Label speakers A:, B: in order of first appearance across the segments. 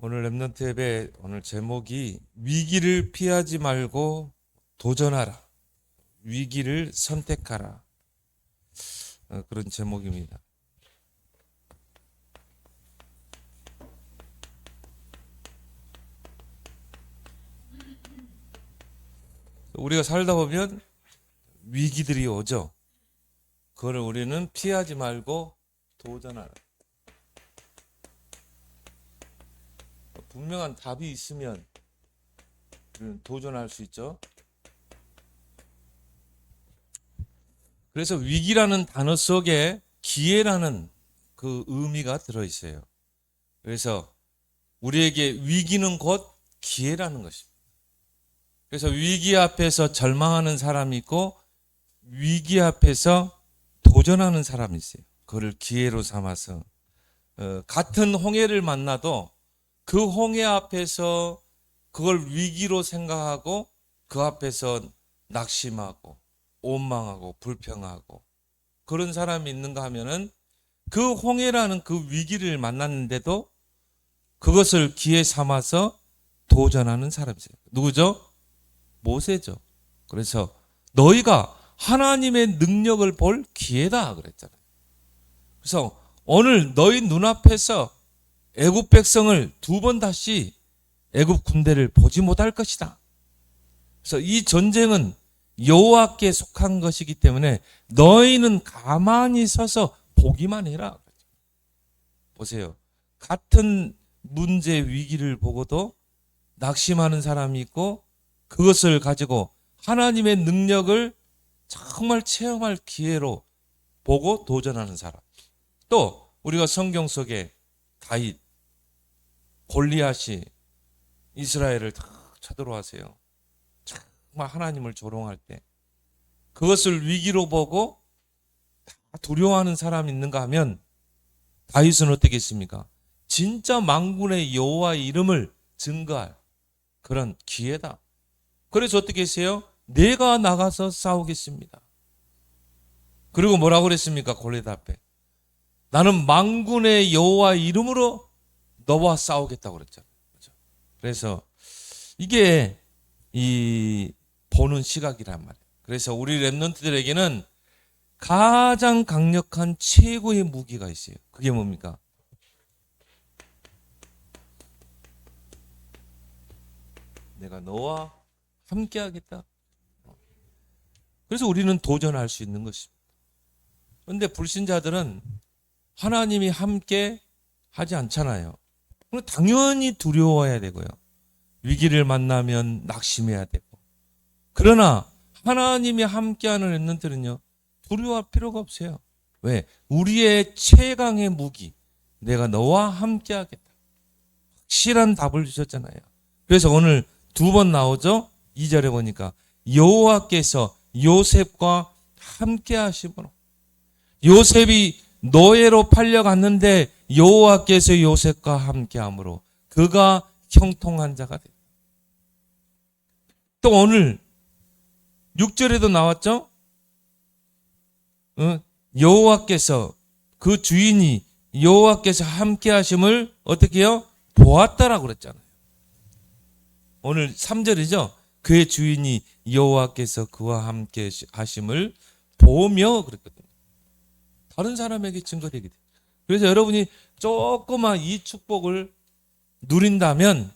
A: 오늘 랩넌트 예배 오늘 제목이 위기를 피하지 말고 도전하라. 위기를 선택하라. 그런 제목입니다. 우리가 살다 보면 위기들이 오죠. 그걸 우리는 피하지 말고 도전하라. 분명한 답이 있으면 우리는 도전할 수 있죠. 그래서 위기라는 단어 속에 기회라는 그 의미가 들어있어요. 그래서 우리에게 위기는 곧 기회라는 것입니다. 그래서 위기 앞에서 절망하는 사람이 있고 위기 앞에서 도전하는 사람이 있어요. 그걸 기회로 삼아서 같은 홍해를 만나도 그 홍해 앞에서 그걸 위기로 생각하고 그 앞에서 낙심하고 원망하고 불평하고 그런 사람이 있는가 하면은 그 홍해라는 그 위기를 만났는데도 그것을 기회 삼아서 도전하는 사람이세요. 누구죠? 모세죠. 그래서 너희가 하나님의 능력을 볼 기회다 그랬잖아요. 그래서 오늘 너희 눈앞에서 애굽 백성을 두 번 다시 애굽 군대를 보지 못할 것이다. 그래서 이 전쟁은 여호와께 속한 것이기 때문에 너희는 가만히 서서 보기만 해라. 보세요. 같은 문제 위기를 보고도 낙심하는 사람이 있고 그것을 가지고 하나님의 능력을 정말 체험할 기회로 보고 도전하는 사람. 또 우리가 성경 속에 다윗, 골리앗이 이스라엘을 다 쳐들어와세요. 정말 하나님을 조롱할 때 그것을 위기로 보고 다 두려워하는 사람이 있는가 하면 다윗은 어떻게 했습니까? 진짜 만군의 여호와의 이름을 증거할 그런 기회다. 그래서 어떻게 했어요? 내가 나가서 싸우겠습니다. 그리고 뭐라고 그랬습니까? 골리앗 앞에 나는 만군의 여호와의 이름으로 너와 싸우겠다고 그랬잖아요. 그래서 이게 이 보는 시각이란 말이에요. 그래서 우리 랩런트들에게는 가장 강력한 최고의 무기가 있어요. 그게 뭡니까? 내가 너와 함께 하겠다. 그래서 우리는 도전할 수 있는 것입니다. 그런데 불신자들은 하나님이 함께 하지 않잖아요. 당연히 두려워해야 되고요. 위기를 만나면 낙심해야 되고. 그러나 하나님이 함께하는 랩런트는요. 두려워할 필요가 없어요. 왜? 우리의 최강의 무기, 내가 너와 함께하겠다. 확실한 답을 주셨잖아요. 그래서 오늘 두 번 나오죠. 2절에 보니까 여호와께서 요셉과 함께하심으로. 요셉이 노예로 팔려갔는데 여호와께서 요셉과 함께함으로 그가 형통한 자가 됐다. 또 오늘 6절에도 나왔죠. 여호와께서 그 주인이 여호와께서 함께하심을 어떻게 해요? 보았다라고 그랬잖아요. 오늘 3절이죠. 그의 주인이 여호와께서 그와 함께 하심을 보며 그랬거든요. 다른 사람에게 증거되게 돼요. 그래서 여러분이 조그만 이 축복을 누린다면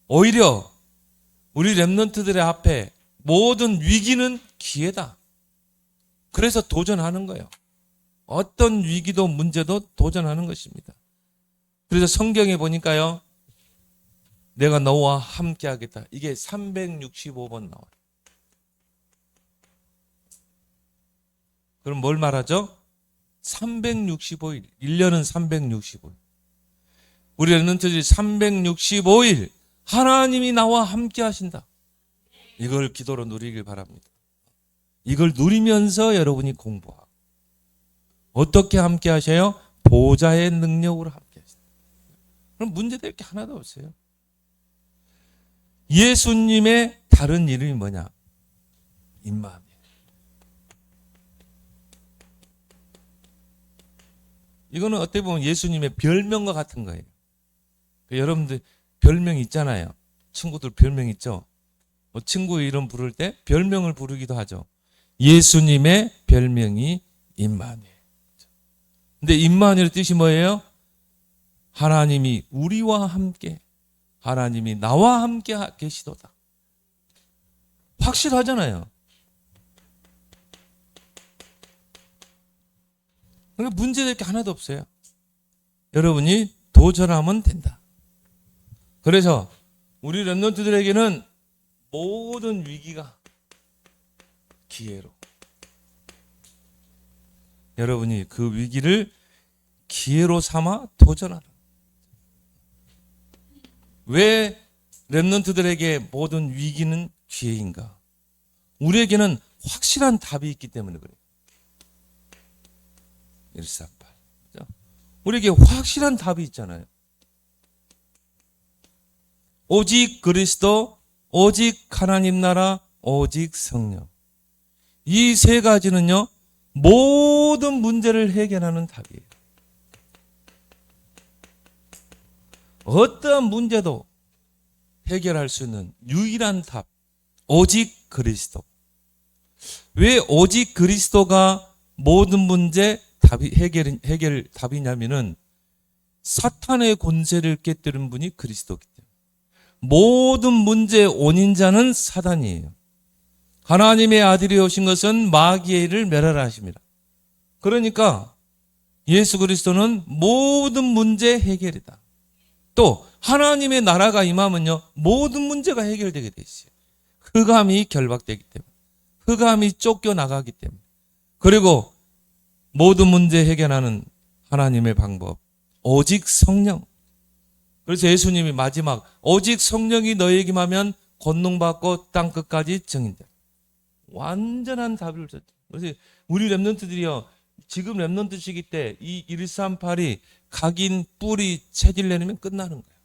A: 오히려 우리 랩런트들의 앞에 모든 위기는 기회다. 그래서 도전하는 거예요. 어떤 위기도 문제도 도전하는 것입니다. 그래서 성경에 보니까요. 내가 너와 함께 하겠다. 이게 365번 나와요. 그럼 뭘 말하죠? 365일. 1년은 365일. 우리 랩런트들이 365일 하나님이 나와 함께 하신다. 이걸 기도로 누리길 바랍니다. 이걸 누리면서 여러분이 공부하고. 어떻게 함께 하셔요? 보좌의 능력으로 함께 하신다. 그럼 문제될 게 하나도 없어요. 예수님의 다른 이름이 뭐냐? 임마누엘. 이거는 어떻게 보면 예수님의 별명과 같은 거예요. 여러분들 별명 있잖아요. 친구들 별명 있죠. 친구 이름 부를 때 별명을 부르기도 하죠. 예수님의 별명이 임마누엘. 근데 임마누엘의 뜻이 뭐예요? 하나님이 우리와 함께, 하나님이 나와 함께 계시도다. 확실하잖아요. 그러니까 문제될 게 하나도 없어요. 여러분이 도전하면 된다. 그래서 우리 렘넌트들에게는 모든 위기가 기회로, 여러분이 그 위기를 기회로 삼아 도전하라. 왜 렘넌트들에게 모든 위기는 기회인가? 우리에게는 확실한 답이 있기 때문에 그래요. 138. 우리에게 확실한 답이 있잖아요. 오직 그리스도, 오직 하나님 나라, 오직 성령. 이 세 가지는요, 모든 문제를 해결하는 답이에요. 어떠한 문제도 해결할 수 있는 유일한 답, 오직 그리스도. 왜 오직 그리스도가 모든 문제 해결 답이냐면은 사탄의 권세를 깨뜨린 분이 그리스도이기 때문에. 모든 문제의 원인자는 사단이에요. 하나님의 아들이 오신 것은 마귀의 일을 멸하라 하십니다. 그러니까 예수 그리스도는 모든 문제 해결이다. 또 하나님의 나라가 임하면요, 모든 문제가 해결되게 돼 있어요. 흑암이 결박되기 때문에, 흑암이 쫓겨나가기 때문에. 그리고 모든 문제 해결하는 하나님의 방법, 오직 성령. 그래서 예수님이 마지막 오직 성령이 너에게 임하면 권능받고 땅끝까지 증인다. 완전한 답을 줬죠. 그래서 우리 렘넌트들이요, 지금 렘넌트 시기 때 이 138이 각인, 뿌리, 체질 내리면 끝나는 거예요.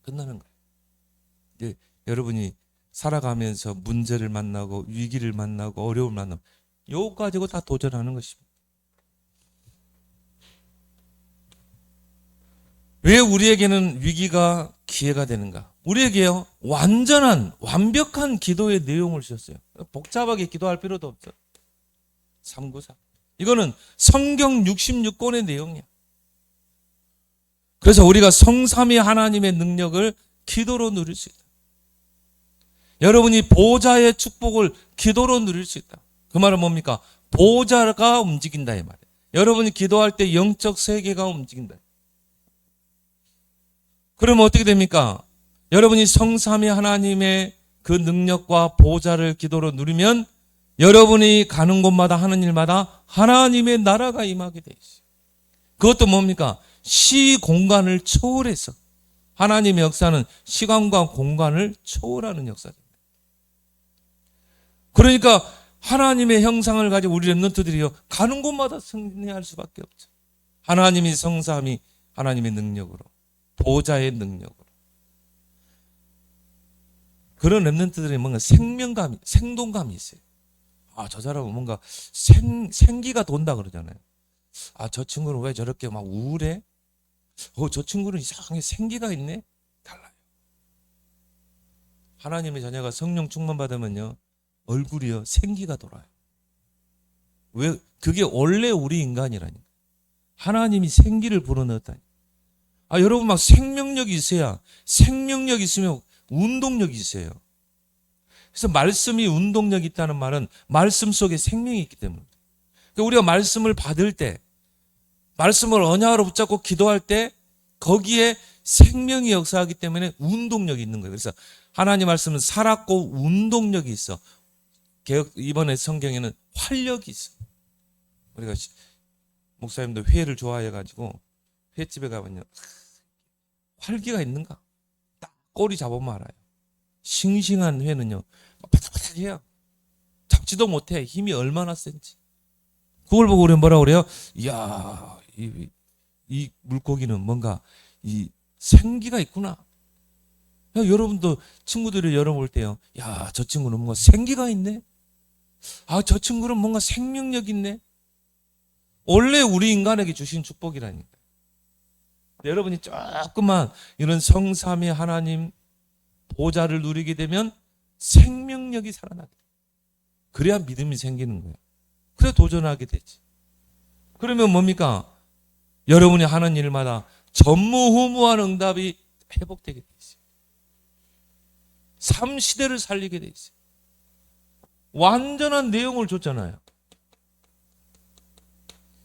A: 끝나는 거예요. 이제 여러분이 살아가면서 문제를 만나고 위기를 만나고 어려움을 만나면 요거 가지고 다 도전하는 것입니다. 왜 우리에게는 위기가 기회가 되는가? 우리에게요, 완벽한 기도의 내용을 주셨어요. 복잡하게 기도할 필요도 없어요. 394. 이거는 성경 66권의 내용이야. 그래서 우리가 성삼위 하나님의 능력을 기도로 누릴 수 있다. 여러분이 보좌의 축복을 기도로 누릴 수 있다. 그 말은 뭡니까? 보좌가 움직인다 이 말이에요. 여러분이 기도할 때 영적 세계가 움직인다. 그러면 어떻게 됩니까? 여러분이 성삼위 하나님의 그 능력과 보좌를 기도로 누리면 여러분이 가는 곳마다 하는 일마다 하나님의 나라가 임하게 돼 있어요. 그것도 뭡니까? 시 공간을 초월해서. 하나님의 역사는 시간과 공간을 초월하는 역사입니다. 그러니까 하나님의 형상을 가지고 우리 렘넌트들이요, 가는 곳마다 승리할 수밖에 없죠. 하나님이 성삼위 하나님의 능력으로, 보좌의 능력으로. 그런 렘넌트들이 뭔가 생동감이 있어요. 저 사람은 뭔가 생기가 돈다 그러잖아요. 저 친구는 왜 저렇게 막 우울해? 저 친구는 이상하게 생기가 있네? 달라요. 하나님의 자녀가 성령 충만 받으면요, 얼굴이요, 생기가 돌아요. 왜? 그게 원래 우리 인간이라니까. 하나님이 생기를 불어넣었다니. 여러분 막 생명력이 있어야, 생명력이 있으면 운동력이 있어요. 그래서 말씀이 운동력이 있다는 말은 말씀 속에 생명이 있기 때문입니다. 그러니까 우리가 말씀을 받을 때, 말씀을 언약으로 붙잡고 기도할 때 거기에 생명이 역사하기 때문에 운동력이 있는 거예요. 그래서 하나님 말씀은 살았고 운동력이 있어. 이번에 성경에는 활력이 있어. 우리가 목사님도 회를 좋아해가지고 횟집에 가면요, 활기가 있는가? 딱 꼬리 잡으면 알아요. 싱싱한 회는요, 바삭바삭해요. 잡지도 못해. 힘이 얼마나 센지. 그걸 보고 우리는 뭐라고 그래요? 이야, 이 물고기는 뭔가 이 생기가 있구나. 여러분도 친구들이 여러분 볼 때요, 야, 저 친구는 뭔가 생기가 있네. 저 친구는 뭔가 생명력 있네. 원래 우리 인간에게 주신 축복이라니까. 여러분이 조금만 이런 성삼위 하나님 보좌를 누리게 되면 생명력이 살아나게 돼. 그래야 믿음이 생기는 거예요. 그래 도전하게 되지. 그러면 뭡니까? 여러분이 하는 일마다 전무후무한 응답이 회복되게 돼 있어요. 삶 시대를 살리게 돼 있어요. 완전한 내용을 줬잖아요.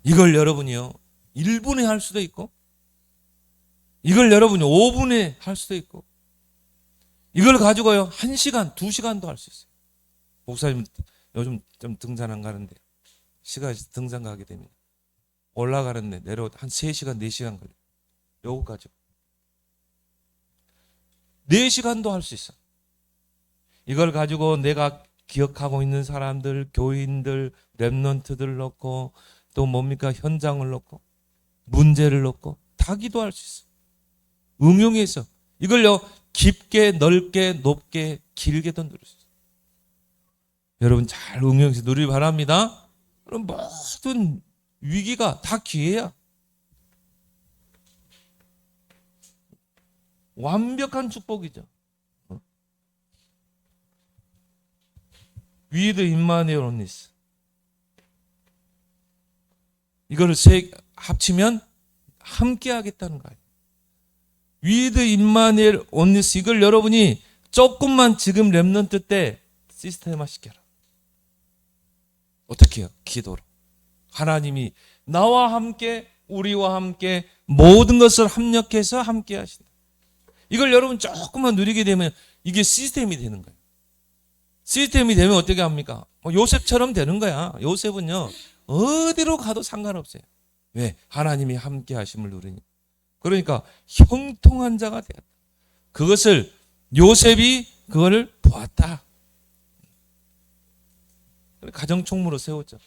A: 이걸 여러분이요 1분에 할 수도 있고, 이걸 여러분이 5분에 할 수도 있고, 이걸 가지고요 1시간, 2시간도 할 수 있어요. 목사님 요즘 좀 등산 안 가는데 시간이 등산 가게 되면 올라가는데 내려올 한 3시간, 4시간 걸려요. 요거 가지고 4시간도 할 수 있어. 이걸 가지고 내가 기억하고 있는 사람들, 교인들, 랩런트들 넣고, 또 뭡니까? 현장을 넣고, 문제를 넣고, 다 기도할 수 있어. 응용해서. 이걸요, 깊게, 넓게, 높게, 길게도 누릴 수 있어. 여러분 잘 응용해서 누리기 바랍니다. 그럼 모든 위기가 다 기회야. 완벽한 축복이죠. 위드 임마누엘 온니스. 이거를 합치면 함께 하겠다는 거예요. 위드 임마누엘 온니스. 이걸 여러분이 조금만 지금 렘넌트 때 시스템화 시켜라. 어떻게 해요? 기도로. 하나님이 나와 함께, 우리와 함께 모든 것을 합력해서 함께 하신다. 이걸 여러분 조금만 누리게 되면 이게 시스템이 되는 거예요. 시스템이 되면 어떻게 합니까? 요셉처럼 되는 거야. 요셉은요 어디로 가도 상관없어요. 왜? 하나님이 함께 하심을 누리니. 그러니까 형통한 자가 되었다. 그것을 요셉이 그거를 보았다. 가정총무로 세웠죠.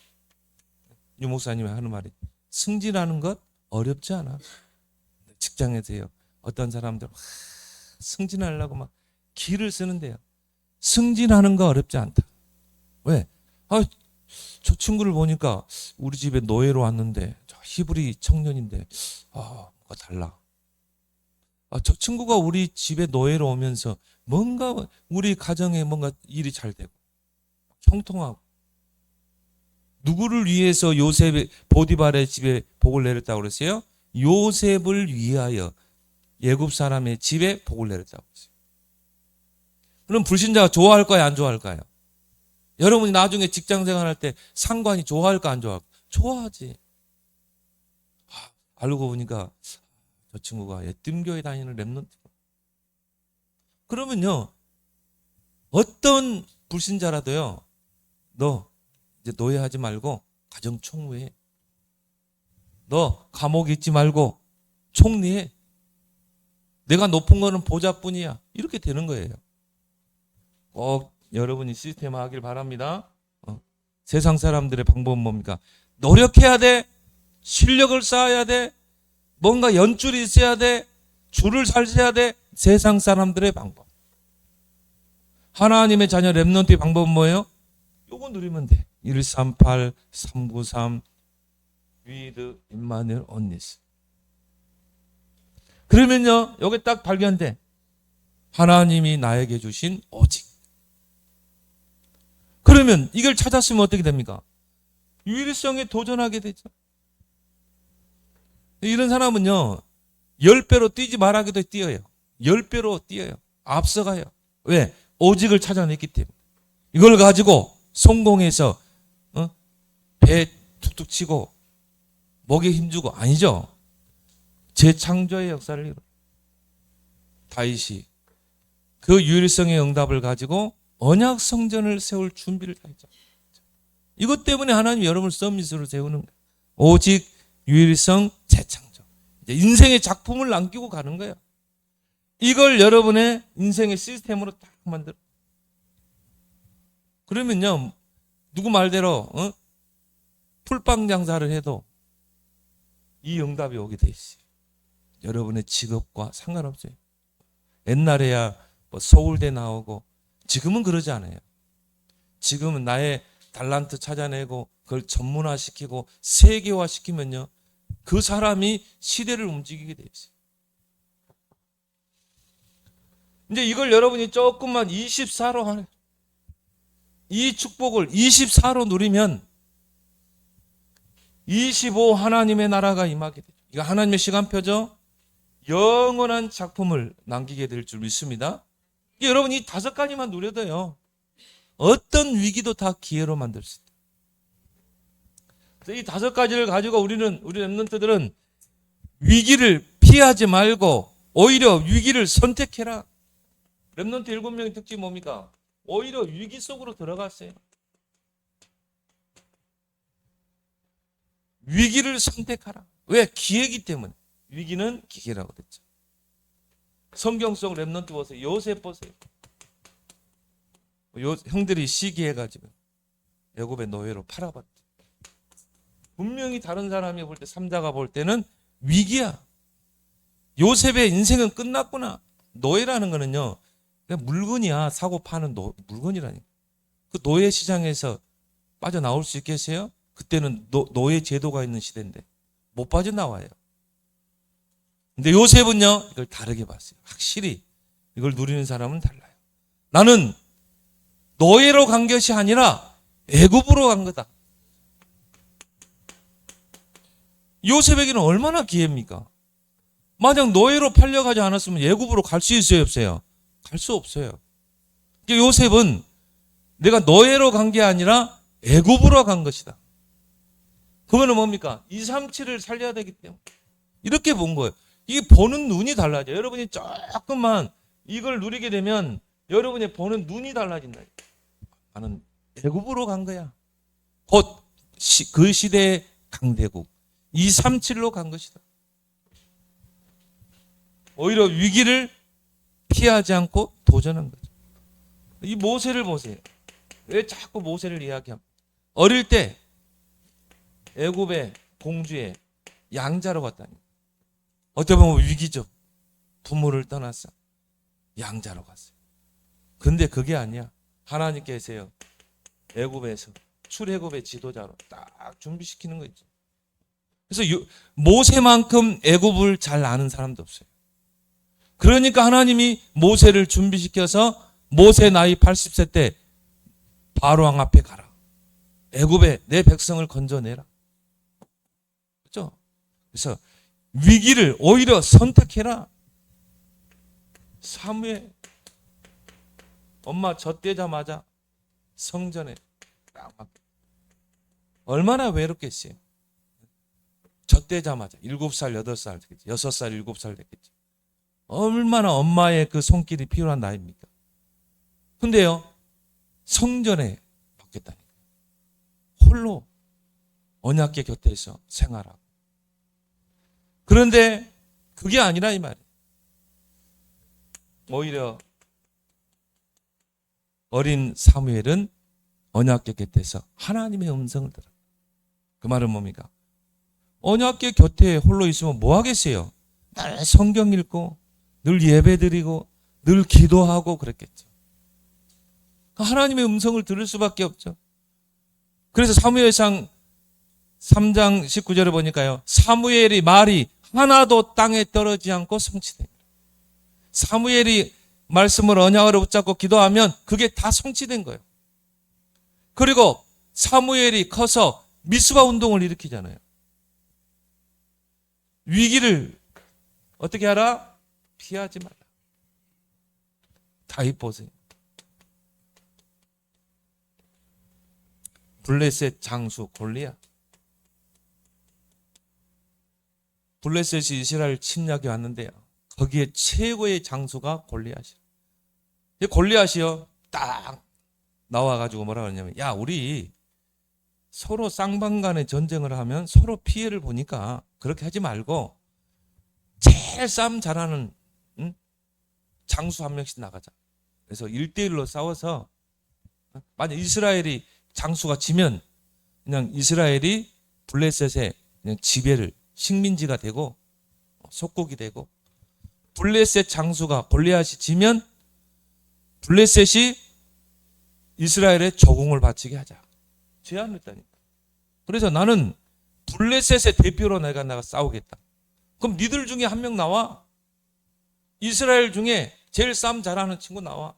A: 유 목사님이 하는 말이, 승진하는 것 어렵지 않아. 직장에서요 어떤 사람들 승진하려고 막 기를 쓰는데요, 승진하는 거 어렵지 않다. 왜? 저 친구를 보니까 우리 집에 노예로 왔는데, 저 히브리 청년인데, 뭐가 달라. 저 친구가 우리 집에 노예로 오면서 뭔가 우리 가정에 뭔가 일이 잘 되고 형통하고. 누구를 위해서 요셉의 보디발의 집에 복을 내렸다고 그랬어요? 요셉을 위하여 예굽 사람의 집에 복을 내렸다고 그랬어요. 그럼 불신자가 좋아할까요, 안 좋아할까요? 여러분이 나중에 직장 생활할 때 상관이 좋아할까, 안 좋아할까? 좋아하지. 알고 보니까 저 친구가 예뜸교회 다니는 랩런트. 그러면요, 어떤 불신자라도요, 너 이제 노예하지 말고 가정 총무해. 너 감옥에 있지 말고 총리해. 내가 높은 거는 보좌뿐이야. 이렇게 되는 거예요. 꼭 여러분이 시스템화하길 바랍니다. 세상 사람들의 방법은 뭡니까? 노력해야 돼. 실력을 쌓아야 돼. 뭔가 연줄이 있어야 돼. 줄을 잘 세야 돼. 세상 사람들의 방법. 하나님의 자녀 렘넌트의 방법은 뭐예요? 요거 누리면 돼. 138, 393, 위드 임마누엘 온니스. 그러면요, 여기 딱 발견돼. 하나님이 나에게 주신 오직. 그러면 이걸 찾았으면 어떻게 됩니까? 유일성에 도전하게 되죠. 이런 사람은요 10배로 뛰지 말하기도 뛰어요. 10배로 뛰어요. 앞서가요. 왜? 오직을 찾아냈기 때문에. 이걸 가지고 성공해서 배 툭툭 치고 목에 힘주고 아니죠. 재창조의 역사를 이루어요. 다윗이 그 유일성의 응답을 가지고 언약 성전을 세울 준비를 다 했죠. 이것 때문에 하나님 여러분을 서밋으로 세우는 거예요. 오직 유일성 재창조. 이제 인생의 작품을 남기고 가는 거예요. 이걸 여러분의 인생의 시스템으로 딱 만들어. 그러면요, 누구 말대로 풀빵 장사를 해도 이 응답이 오게 돼 있어요. 여러분의 직업과 상관없어요. 옛날에야 뭐 서울대 나오고, 지금은 그러지 않아요. 지금은 나의 달란트 찾아내고 그걸 전문화시키고 세계화시키면요, 그 사람이 시대를 움직이게 돼 있어요. 이제 이걸 여러분이 조금만 24로 하는, 이 축복을 24로 누리면 25 하나님의 나라가 임하게 되죠. 이거 하나님의 시간표죠. 영원한 작품을 남기게 될 줄 믿습니다. 여러분 이 5가지만 누려도요, 어떤 위기도 다 기회로 만들 수 있다. 이 5가지를 가지고 우리 랩런트들은 위기를 피하지 말고 오히려 위기를 선택해라. 랩런트 7명의 특징이 뭡니까? 오히려 위기 속으로 들어갔어요. 위기를 선택하라. 왜? 기회이기 때문에. 위기는 기회라고 됐죠. 성경 속 랩런트 보세요. 요셉 보세요. 형들이 시기해가지고 애굽의 노예로 팔아봤죠. 분명히 다른 사람이 볼 때, 삼자가 볼 때는 위기야. 요셉의 인생은 끝났구나. 노예라는 거는요, 그냥 물건이야. 사고 파는 물건이라니까. 그 노예 시장에서 빠져나올 수 있겠어요? 그때는 노예 제도가 있는 시대인데 못 빠져나와요. 근데 요셉은요, 이걸 다르게 봤어요. 확실히 이걸 누리는 사람은 달라요. 나는 노예로 간 것이 아니라 애굽으로 간 거다. 요셉에게는 얼마나 기회입니까? 만약 노예로 팔려가지 않았으면 애굽으로 갈 수 있어요, 없어요? 갈 수 없어요. 그러니까 요셉은 내가 노예로 간 게 아니라 애굽으로 간 것이다. 그거는 뭡니까? 237을 살려야 되기 때문에 이렇게 본 거예요. 이게 보는 눈이 달라져요. 여러분이 조금만 이걸 누리게 되면 여러분의 보는 눈이 달라진다. 나는 애굽으로 간 거야. 곧 그 시대의 강대국 237로 간 것이다. 오히려 위기를 피하지 않고 도전한 거죠. 이 모세를 보세요. 왜 자꾸 모세를 이야기합니까? 어릴 때 애굽의 공주의 양자로 갔다니. 어떻게 보면 위기죠. 부모를 떠났어. 양자로 갔어요. 근데 그게 아니야. 하나님께서요, 애굽에서 출애굽의 지도자로 딱 준비시키는 거 있죠. 그래서 모세만큼 애굽을 잘 아는 사람도 없어요. 그러니까 하나님이 모세를 준비시켜서 모세 나이 80세 때 바로 왕 앞에 가라. 애굽에 내 백성을 건져내라. 그렇죠? 그래서 위기를 오히려 선택해라. 사무엘 엄마 젖대자마자 성전에 딱 얼마나 외롭겠어요. 젖대자마자 7살, 8살 됐겠지. 6살, 7살 됐겠지. 얼마나 엄마의 그 손길이 필요한 나이입니까? 근데요, 성전에 맡겼다니까. 홀로 언약궤 곁에서 생활하고. 그런데 그게 아니라 이 말이에요. 오히려 어린 사무엘은 언약궤 곁에서 하나님의 음성을 들어. 그 말은 뭡니까? 언약궤 곁에 홀로 있으면 뭐 하겠어요? 늘 성경 읽고 늘 예배드리고 늘 기도하고 그랬겠죠. 하나님의 음성을 들을 수밖에 없죠. 그래서 사무엘상 3장 19절에 보니까요, 사무엘이 말이 하나도 땅에 떨어지지 않고 성취됩니다. 사무엘이 말씀을 언약으로 붙잡고 기도하면 그게 다 성취된 거예요. 그리고 사무엘이 커서 미스바 운동을 일으키잖아요. 위기를 어떻게 하라? 피하지 말라. 다윗 보세요. 블레셋 장수 골리앗. 블레셋이 이스라엘 침략이 왔는데요, 거기에 최고의 장수가 골리앗이에요. 골리앗이요, 딱 나와가지고 뭐라 그러냐면, 야, 우리 서로 쌍방간의 전쟁을 하면 서로 피해를 보니까 그렇게 하지 말고 제일 싸움 잘하는 장수 한 명씩 나가자. 그래서 1대1로 싸워서 만약 이스라엘이 장수가 지면 그냥 이스라엘이 블레셋의 그냥 지배를 식민지가 되고 속국이 되고, 블레셋 장수가 골리앗이 지면 블레셋이 이스라엘의 조공을 바치게 하자. 제안을 했다니까. 그래서 나는 블레셋의 대표로 내가 싸우겠다. 그럼 니들 중에 한 명 나와. 이스라엘 중에 제일 싸움 잘하는 친구 나와.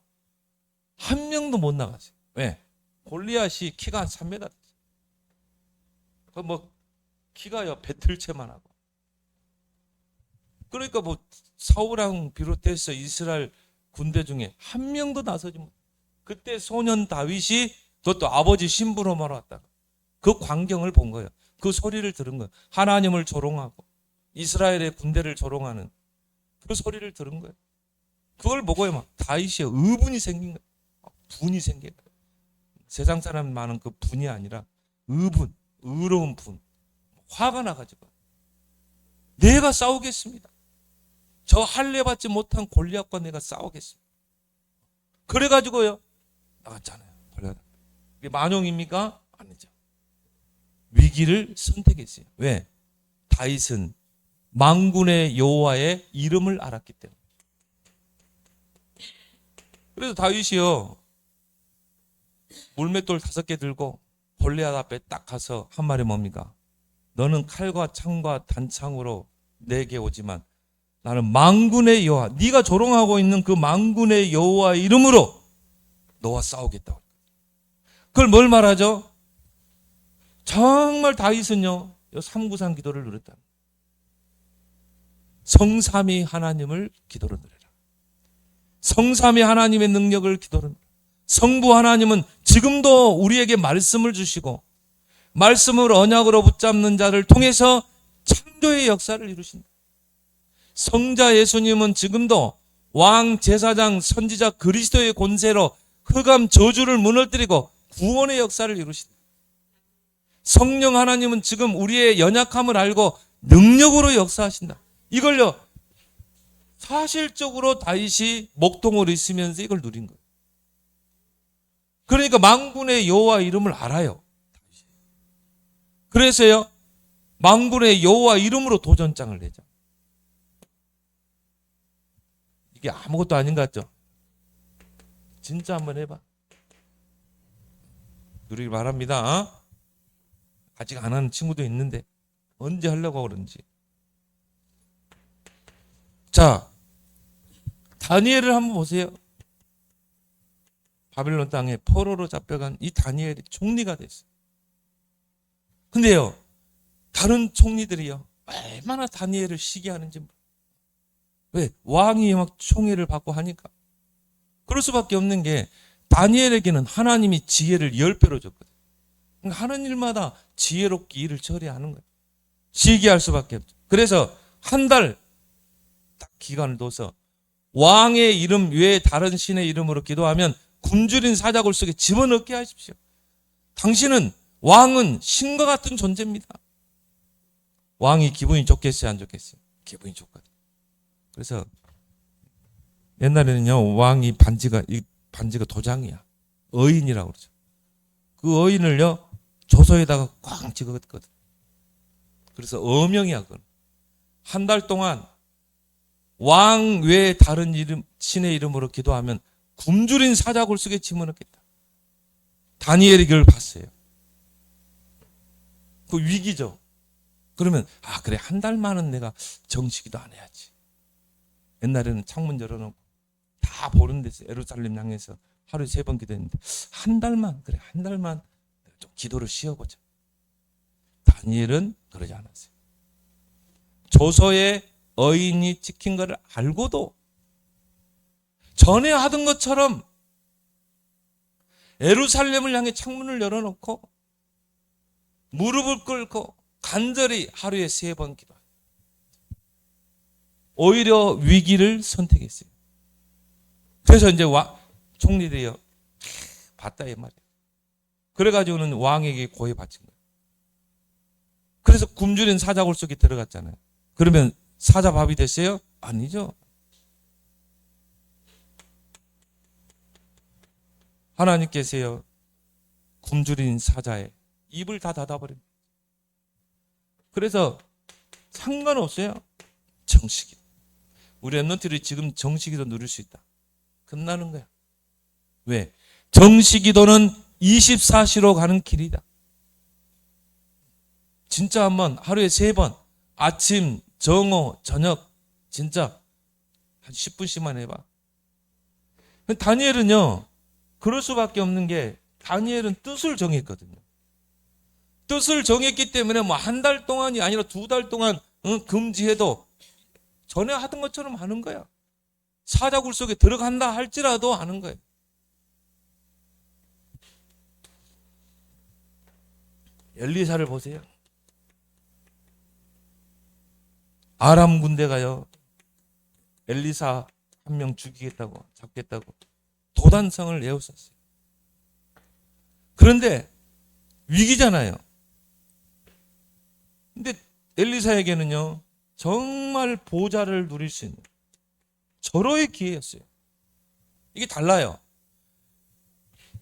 A: 한 명도 못 나갔어요. 왜? 골리앗이 키가 3m. 뭐 키가요 배틀채만 하고. 그러니까 뭐 사울왕 비롯해서 이스라엘 군대 중에 한 명도 나서지 못. 그때 소년 다윗이 그것도 아버지 심부름하러 왔다가 그 광경을 본 거예요. 그 소리를 들은 거예요. 하나님을 조롱하고 이스라엘의 군대를 조롱하는 그 소리를 들은 거예요. 그걸 보고요 막 다윗이 의분이 생긴 거예요. 분이 생긴 거예요. 세상 사람 많은 그 분이 아니라 의분, 의로운 분. 화가 나가지고 내가 싸우겠습니다. 저 할례 받지 못한 골리앗과 내가 싸우겠습니다. 그래가지고요 나갔잖아요. 골리앗. 이게 만용입니까? 아니죠. 위기를 선택했어요. 왜? 다윗은 만군의 여호와의 이름을 알았기 때문에. 그래서 다윗이요 물맷돌 5개 들고 골리앗 앞에 딱 가서 한 말이 뭡니까? 너는 칼과 창과 단창으로 내게 오지만 나는 만군의 여호와, 네가 조롱하고 있는 그 만군의 여호와 이름으로 너와 싸우겠다고. 그걸 뭘 말하죠? 정말 다윗은요 393 기도를 누렸다. 성삼위 하나님을 기도로 누려라. 성삼위 하나님의 능력을 기도로 누려라. 성부 하나님은 지금도 우리에게 말씀을 주시고 말씀을 언약으로 붙잡는 자를 통해서 창조의 역사를 이루신다. 성자 예수님은 지금도 왕, 제사장, 선지자 그리스도의 권세로 흑암 저주를 무너뜨리고 구원의 역사를 이루신다. 성령 하나님은 지금 우리의 연약함을 알고 능력으로 역사하신다. 이걸요 사실적으로 다윗이 목동으로 있으면서 이걸 누린 거예요. 그러니까 만군의 여호와 이름을 알아요. 그래서요 만군의 여호와 이름으로 도전장을 내죠. 이게 아무것도 아닌 것 같죠? 진짜 한번 해봐. 누리길 바랍니다. 아직 안 하는 친구도 있는데 언제 하려고 그런지. 자, 다니엘을 한번 보세요. 바빌론 땅에 포로로 잡혀간 이 다니엘이 총리가 됐어요. 근데요 다른 총리들이요 얼마나 다니엘을 시기하는지. 왜? 왕이 막 총애를 받고 하니까. 그럴 수밖에 없는 게 다니엘에게는 하나님이 지혜를 10배로 줬거든요. 그러니까 하는 일마다 지혜롭게 일을 처리하는 거예요. 시기할 수밖에 없죠. 그래서 한 달 딱 기간을 둬서 왕의 이름 외에 다른 신의 이름으로 기도하면 굶주린 사자굴 속에 집어넣게 하십시오. 당신은 왕은 신과 같은 존재입니다. 왕이 기분이 좋겠어요, 안 좋겠어요? 기분이 좋거든요. 그래서 옛날에는요 왕이 이 반지가 도장이야. 어인이라고 그러죠. 그 어인을요 조서에다가 꽝 찍었거든. 그래서 어명이야. 그건. 한 달 동안 왕 외에 다른 이름 신의 이름으로 기도하면 굶주린 사자굴 속에 집어넣겠다. 다니엘이 그걸 봤어요. 그 위기죠. 그러면 그래 한 달만은 내가 정식기도 안 해야지. 옛날에는 창문 열어놓고 다 보는 데서 예루살렘 향해서 하루에 3번 기도했는데 한 달만 그래 한 달만 좀 기도를 쉬어보자. 다니엘은 그러지 않았어요. 조서에 어인이 찍힌 것을 알고도 전에 하던 것처럼 예루살렘을 향해 창문을 열어놓고 무릎을 꿇고 간절히 하루에 3번 기도. 오히려 위기를 선택했어요. 그래서 이제 총리들이요 봤다 이 말이에요. 그래가지고는 왕에게 고해 바친 거예요. 그래서 굶주린 사자굴 속에 들어갔잖아요. 그러면 사자밥이 됐어요? 아니죠. 하나님께서요 굶주린 사자의 입을 다 닫아버립니다. 그래서 상관없어요. 정식이. 우리 랩런트들이 지금 정식기도 누릴 수 있다. 끝나는 거야. 왜? 정식기도는 24시로 가는 길이다. 진짜 한번 하루에 3번 아침, 정오, 저녁 진짜 한 10분씩만 해봐. 다니엘은요, 그럴 수밖에 없는 게 다니엘은 뜻을 정했거든요. 뜻을 정했기 때문에 뭐 한 달 동안이 아니라 2달 동안 금지해도 전에 하던 것처럼 하는 거야. 사자굴 속에 들어간다 할지라도 하는 거예요. 엘리사를 보세요. 아람 군대가요, 엘리사 한 명 죽이겠다고, 잡겠다고 도단성을 에워쌌어요. 그런데 위기잖아요. 근데 엘리사에게는요, 정말 보좌를 누릴 수 있는 절호의 기회였어요. 이게 달라요.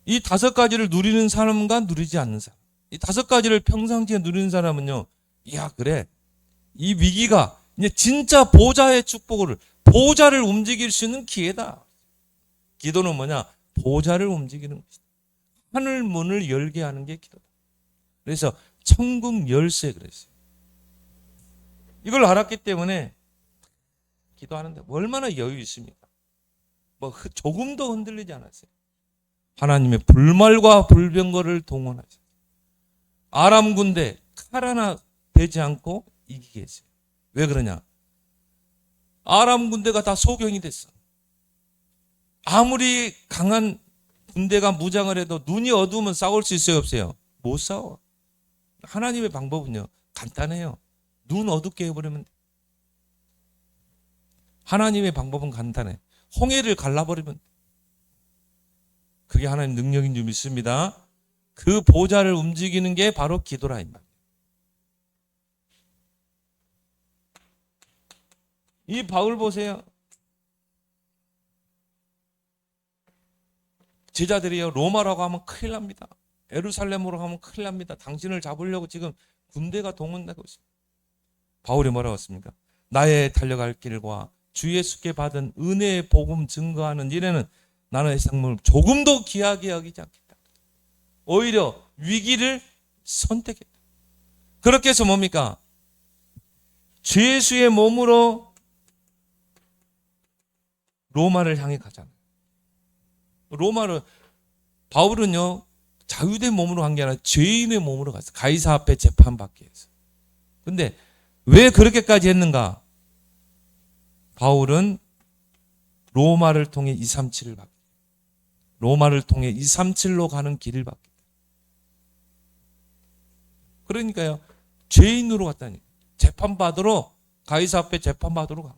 A: 이 5가지를 누리는 사람과 누리지 않는 사람. 이 5가지를 평상시에 누리는 사람은요, 야, 그래. 이 위기가 이제 진짜 보좌의 축복을, 보좌를 움직일 수 있는 기회다. 기도는 뭐냐? 보좌를 움직이는 것이다. 하늘 문을 열게 하는 게 기도다. 그래서 천국 열쇠 그랬어요. 이걸 알았기 때문에 기도하는데 얼마나 여유 있습니까? 뭐 조금도 흔들리지 않았어요. 하나님의 불말과 불병거를 동원하셨어요. 아람 군대 칼 하나 되지 않고 이기게 했어요. 왜 그러냐? 아람 군대가 다 소경이 됐어. 아무리 강한 군대가 무장을 해도 눈이 어두우면 싸울 수 있어요, 없어요? 못 싸워. 하나님의 방법은요, 간단해요. 눈 어둡게 해버리면 돼. 하나님의 방법은 간단해. 홍해를 갈라버리면 돼. 그게 하나님 능력인 줄 믿습니다. 그 보좌를 움직이는 게 바로 기도라 이 말이에요. 이 바울 보세요. 제자들이요, 로마라고 하면 큰일 납니다. 예루살렘으로 가면 큰일 납니다. 당신을 잡으려고 지금 군대가 동원되고 있습니다. 바울이 뭐라고 했습니까? 나의 달려갈 길과 주 예수께 받은 은혜의 복음 증거하는 일에는 나는 세상을 조금도 귀하게 여기지 않겠다. 오히려 위기를 선택했다. 그렇게 해서 뭡니까? 주 예수의 몸으로 로마를 향해 가잖아요. 로마를, 바울은요, 자유된 몸으로 간 게 아니라 죄인의 몸으로 갔어요. 가이사 앞에 재판받기 위해서. 근데 왜 그렇게까지 했는가? 바울은 로마를 통해 237을 받게, 로마를 통해 237로 가는 길을 받게. 그러니까요, 죄인으로 갔다니. 재판받으러, 가이사 앞에 재판받으러 가.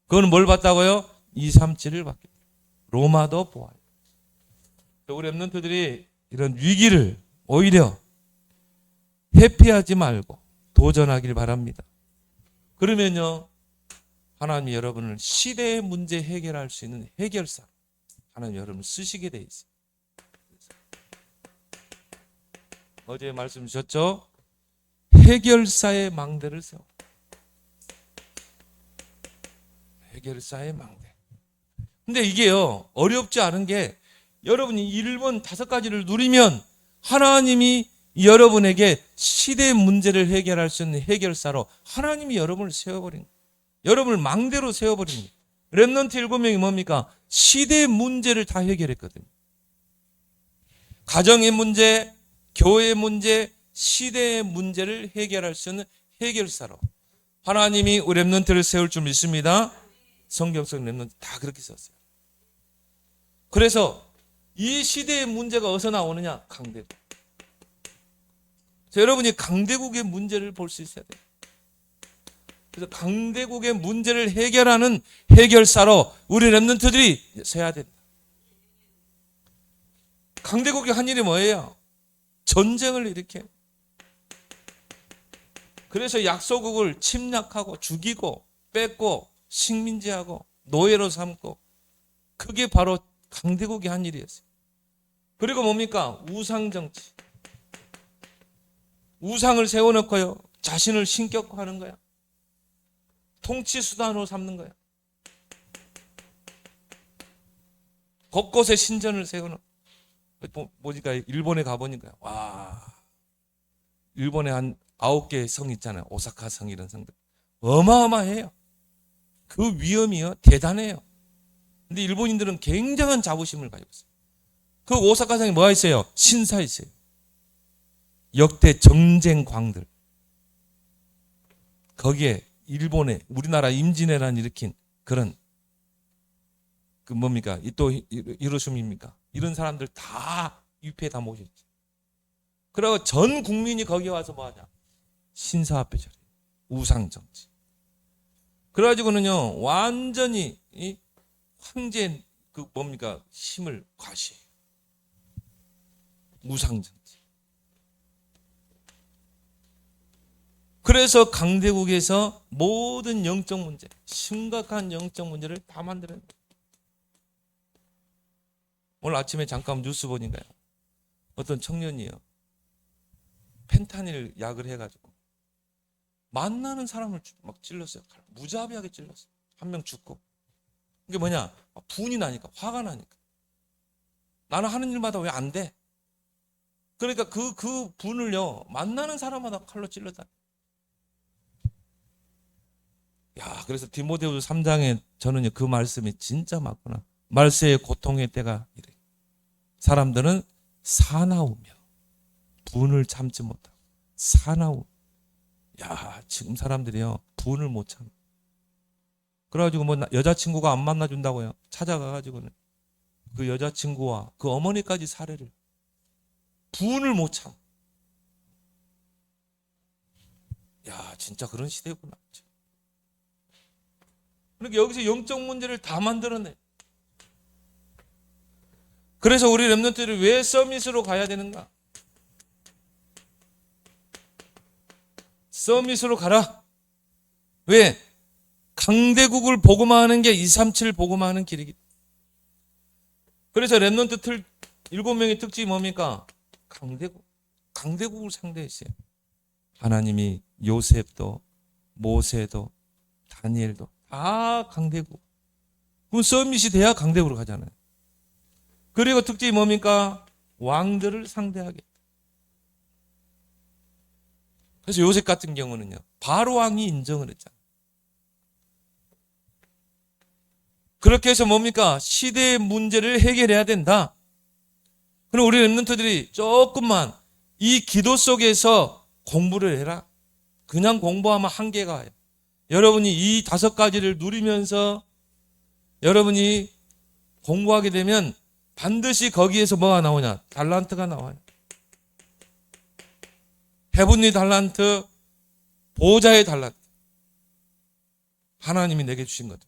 A: 그건 뭘 받다고요? 237을 받게. 로마도 보아요. 우리 랩런트들이 이런 위기를 오히려 회피하지 말고 도전하길 바랍니다. 그러면요, 하나님이 여러분을 시대의 문제 해결할 수 있는 해결사, 하나님 여러분을 쓰시게 돼 있어요. 어제 말씀 주셨죠? 해결사의 망대를 세워. 해결사의 망대. 근데 이게요, 어렵지 않은 게, 여러분이 1번 5가지를 누리면 하나님이 여러분에게 시대의 문제를 해결할 수 있는 해결사로 하나님이 여러분을 세워버린 거예요. 여러분을 망대로 세워버린 거예요. 랩넌트 7명이 뭡니까? 시대의 문제를 다 해결했거든요. 가정의 문제, 교회의 문제, 시대의 문제를 해결할 수 있는 해결사로 하나님이 우리 랩넌트를 세울 줄 믿습니다. 성경 속 랩넌트 다 그렇게 썼어요. 그래서 이 시대의 문제가 어디서 나오느냐? 강대국. 여러분이 강대국의 문제를 볼 수 있어야 돼요. 그래서 강대국의 문제를 해결하는 해결사로 우리 랩런트들이 서야 된다. 강대국이 한 일이 뭐예요? 전쟁을 일으켜. 그래서 약소국을 침략하고 죽이고 뺏고 식민지하고 노예로 삼고, 그게 바로 강대국이 한 일이었어요. 그리고 뭡니까? 우상정치. 우상을 세워놓고요, 자신을 신격화하는 거야. 통치수단으로 삼는 거야. 곳곳에 신전을 세워놓고. 보니까 일본에 가보니까, 와, 일본에 한 9개의 성 있잖아요. 오사카 성, 이런 성들. 어마어마해요. 그 위험이요, 대단해요. 근데 일본인들은 굉장한 자부심을 가지고 있어요. 그 오사카성에 뭐가 있어요? 신사 있어요. 역대 정쟁 광들. 거기에 일본에 우리나라 임진왜란 일으킨 그런 그 뭡니까? 또 히로시마입니까? 이런 사람들 다 유폐에 다 모셨지. 그리고 전 국민이 거기 와서 뭐하냐? 신사 앞에 절해. 우상정치. 그래가지고는요 완전히 이 황제 그 뭡니까? 힘을 과시해. 우상정치. 그래서 강대국에서 모든 영적 문제, 심각한 영적 문제를 다 만들어낸 거예요. 오늘 아침에 잠깐 뉴스 보니까요. 어떤 청년이요. 펜타닐 약을 해가지고 만나는 사람을 막 찔렀어요. 무자비하게 찔렀어요. 한 명 죽고. 이게 뭐냐? 분이 나니까, 화가 나니까. 나는 하는 일마다 왜 안 돼? 그러니까 그 분을요, 만나는 사람마다 칼로 찔렀다. 야, 그래서 디모데후서 3장에 저는 그 말씀이 진짜 맞구나. 말세의 고통의 때가 이래. 사람들은 사나우며 분을 참지 못하고 사나우. 야, 지금 사람들이요 분을 못 참. 그래가지고 뭐 여자친구가 안 만나준다고요. 찾아가가지고는 그 여자친구와 그 어머니까지 살해를. 분을 못 참. 야, 진짜 그런 시대구나. 그러니까 여기서 영적 문제를 다 만들어내. 그래서 우리 렘넌트들이 왜 서밋으로 가야 되는가? 서밋으로 가라. 왜? 강대국을 복음화하는 게 237 복음화하는 길이기. 그래서 렘넌트 7명의 특징이 뭡니까? 강대국을 상대했어요. 하나님이 요셉도 모세도 다니엘도 다 강대국. 그럼 서밋이 돼야 강대국으로 가잖아요. 그리고 특징이 뭡니까? 왕들을 상대하게. 그래서 요셉 같은 경우는요. 바로 왕이 인정을 했잖아요. 그렇게 해서 뭡니까? 시대의 문제를 해결해야 된다. 그럼 우리 렘넌트들이 조금만 이 기도 속에서 공부를 해라. 그냥 공부하면 한계가 와요. 여러분이 이 5가지를 누리면서 여러분이 공부하게 되면 반드시 거기에서 뭐가 나오냐? 달란트가 나와요. 헤븐리 달란트, 보호자의 달란트. 하나님이 내게 주신 것.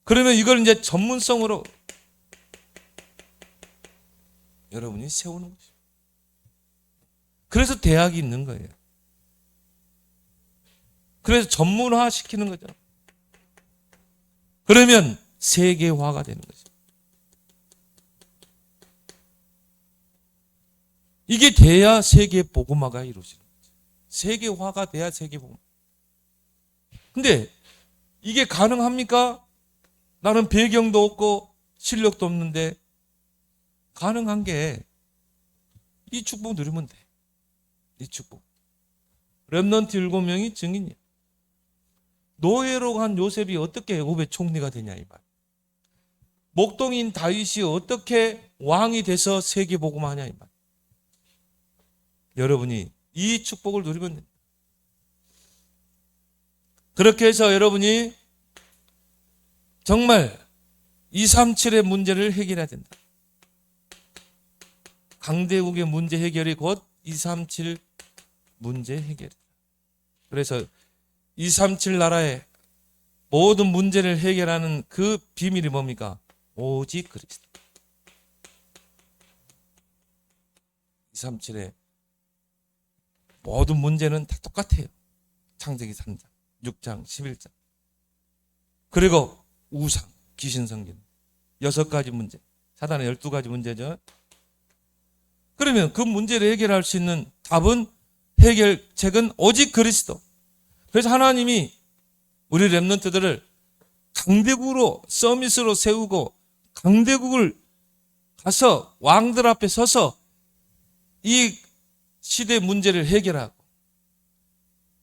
A: 그러면 이걸 이제 전문성으로 여러분이 세우는 거죠. 그래서 대학이 있는 거예요. 그래서 전문화 시키는 거죠. 그러면 세계화가 되는 거죠. 이게 돼야 세계 복음화가 이루어지는 거죠. 세계화가 돼야 세계 복음화. 근데 이게 가능합니까? 나는 배경도 없고 실력도 없는데 가능한 게 이 축복 누리면 돼. 이 축복. 렘넌트 7명이 증인이야. 노예로 간 요셉이 어떻게 애굽의 총리가 되냐 이 말. 목동인 다윗이 어떻게 왕이 돼서 세계 복음화하냐 이 말. 여러분이 이 축복을 누리면 됩니다. 그렇게 해서 여러분이 정말 237의 문제를 해결해야 된다. 강대국의 문제 해결이 곧 237 문제 해결이다. 그래서 237 나라의 모든 문제를 해결하는 그 비밀이 뭡니까? 오직 그리스도. 237의 모든 문제는 다 똑같아요. 창세기 3장, 6장, 11장. 그리고 우상, 귀신 섬기는 6가지 문제. 사단의 12가지 문제죠. 그러면 그 문제를 해결할 수 있는 답은 해결책은 오직 그리스도. 그래서 하나님이 우리 렘넌트들을 강대국으로 서밋으로 세우고 강대국을 가서 왕들 앞에 서서 이 시대 문제를 해결하고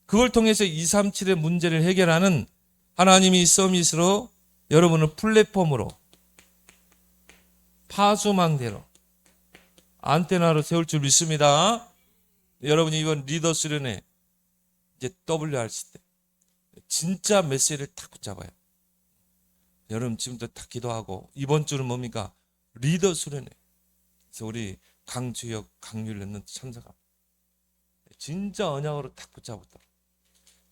A: 그걸 통해서 237의 문제를 해결하는 하나님이 서밋으로 여러분을 플랫폼으로 파수망대로 안테나로 세울 줄 믿습니다. 여러분이 이번 리더 수련회 이제 WRC 때 진짜 메시지를 딱 붙잡아요. 여러분 지금부터 딱 기도하고 이번 주는 뭡니까? 리더 수련회. 그래서 우리 강주혁, 강률련은 참석합니다. 진짜 언약으로 딱 붙잡았다.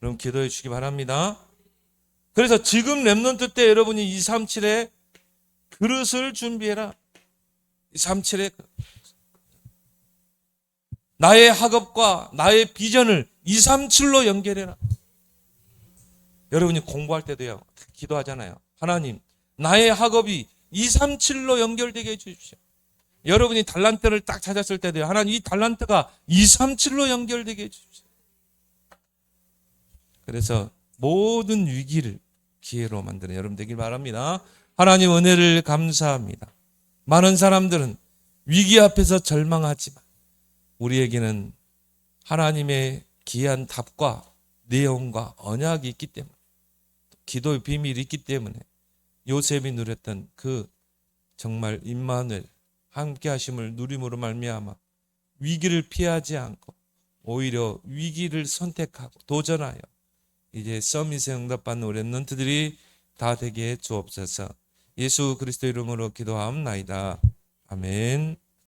A: 여러분 기도해 주시기 바랍니다. 그래서 지금 렘넌트 때 여러분이 237에 그릇을 준비해라. 237에 나의 학업과 나의 비전을 237로 연결해라. 여러분이 공부할 때도요, 기도하잖아요. 하나님, 나의 학업이 237로 연결되게 해주십시오. 여러분이 달란트를 딱 찾았을 때도요, 하나님 이 달란트가 237로 연결되게 해주십시오. 그래서 모든 위기를 기회로 만드는 여러분 되길 바랍니다. 하나님 은혜를 감사합니다. 많은 사람들은 위기 앞에서 절망하지만 우리에게는 하나님의 귀한 답과 내용과 언약이 있기 때문에, 기도의 비밀이 있기 때문에 요셉이 누렸던 그 정말 임마누엘 함께 하심을 누림으로 말미암아 위기를 피하지 않고 오히려 위기를 선택하고 도전하여 이제 서밋에 응답받는 우리 렘넌트들이 다 되게 해 주옵소서. 예수 그리스도 이름으로 기도하옵나이다. 아멘.